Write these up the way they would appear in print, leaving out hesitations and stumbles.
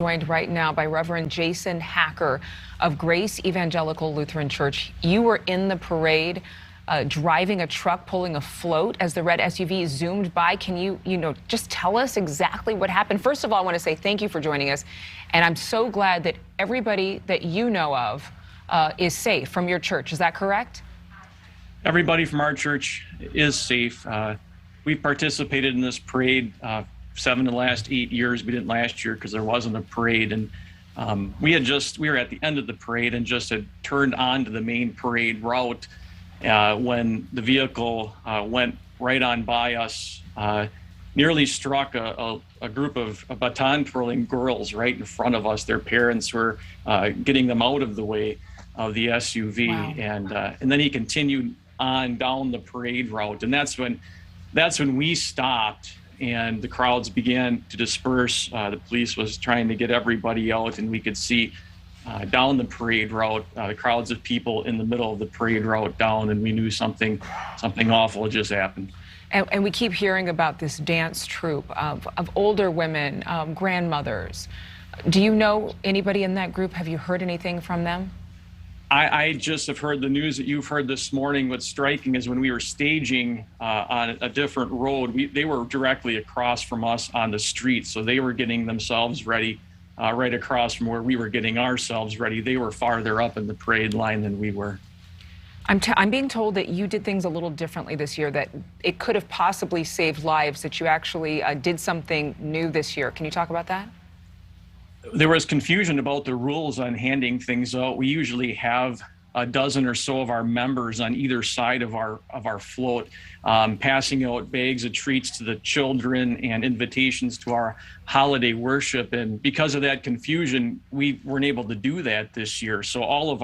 Joined right now by Reverend Jason Hacker of Grace Evangelical Lutheran Church. You were in the parade, driving a truck, pulling a float as the red SUV zoomed by. Can you just tell us exactly what happened? First of all, I want to say thank you for joining us. And I'm so glad that everybody that you know of is safe from your church. Is that correct? Everybody from our church is safe. We participated in this parade 7 of the last 8 years. We didn't last year because there wasn't a parade, and we were at the end of the parade and just had turned onto the main parade route when the vehicle went right on by us, nearly struck a group of baton twirling girls right in front of us. Their parents were getting them out of the way of the SUV. Wow. And then he continued on down the parade route, and that's when we stopped. And the crowds began to disperse. The police was trying to get everybody out, and we could see down the parade route, the crowds of people in the middle of the parade route down, and we knew something awful had just happened. And we keep hearing about this dance troupe of older women, grandmothers. Do you know anybody in that group? Have you heard anything from them? I just have heard the news that you've heard this morning. What's striking is when we were staging on a different road, they were directly across from us on the street. So they were getting themselves ready right across from where we were getting ourselves ready. They were farther up in the parade line than we were. I'm being told that you did things a little differently this year, that it could have possibly saved lives, that you actually did something new this year. Can you talk about that? There was confusion about the rules on handing things out. We usually have a dozen or so of our members on either side of our float, passing out bags of treats to the children and invitations to our holiday worship. And because of that confusion, we weren't able to do that this year. So all of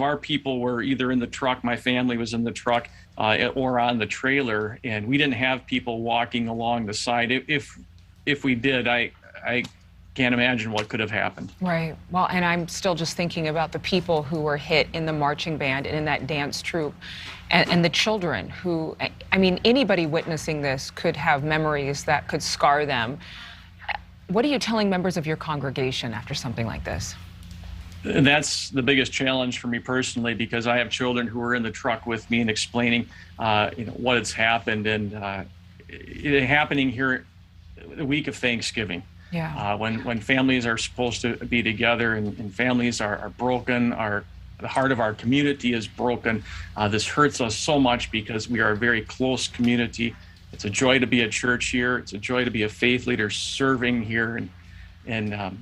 our people were either in the truck, my family was in the truck, or on the trailer, and we didn't have people walking along the side. If we did, I can't imagine what could have happened. Right. Well, and I'm still just thinking about the people who were hit in the marching band and in that dance troupe, and the children who, I mean, anybody witnessing this could have memories that could scar them. What are you telling members of your congregation after something like this? That's the biggest challenge for me personally, because I have children who were in the truck with me and explaining, what has happened, and it happening here the week of Thanksgiving. Yeah. When families are supposed to be together and families are broken, the heart of our community is broken. This hurts us so much because we are a very close community. It's a joy to be at church here. It's a joy to be a faith leader serving here. And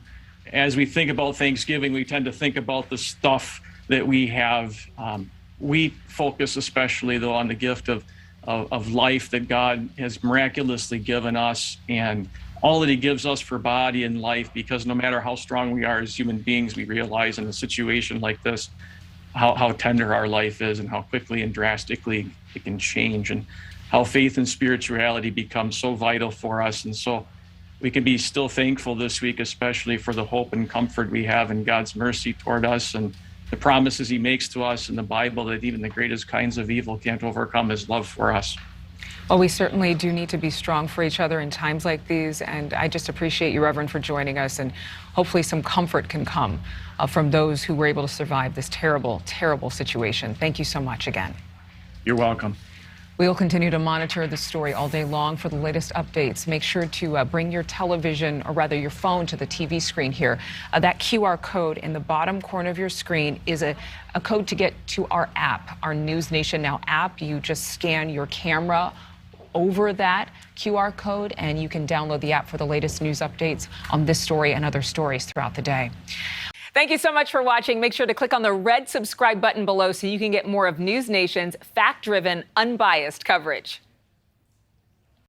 as we think about Thanksgiving, we tend to think about the stuff that we have. We focus especially, though, on the gift of life that God has miraculously given us, and all that he gives us for body and life, because no matter how strong we are as human beings, we realize in a situation like this how tender our life is and how quickly and drastically it can change, and how faith and spirituality become so vital for us. And so we can be still thankful this week, especially for the hope and comfort we have in God's mercy toward us and the promises he makes to us in the Bible that even the greatest kinds of evil can't overcome his love for us. Well, we certainly do need to be strong for each other in times like these, and I just appreciate you, Reverend, for joining us, and hopefully some comfort can come from those who were able to survive this terrible, terrible situation. Thank you so much again. You're welcome. We will continue to monitor the story all day long for the latest updates. Make sure to bring your television, or rather your phone, to the TV screen here. That QR code in the bottom corner of your screen is a code to get to our app, our NewsNation Now app. You just scan your camera over that QR code, and you can download the app for the latest news updates on this story and other stories throughout the day. Thank you so much for watching. Make sure to click on the red subscribe button below so you can get more of NewsNation's fact-driven, unbiased coverage.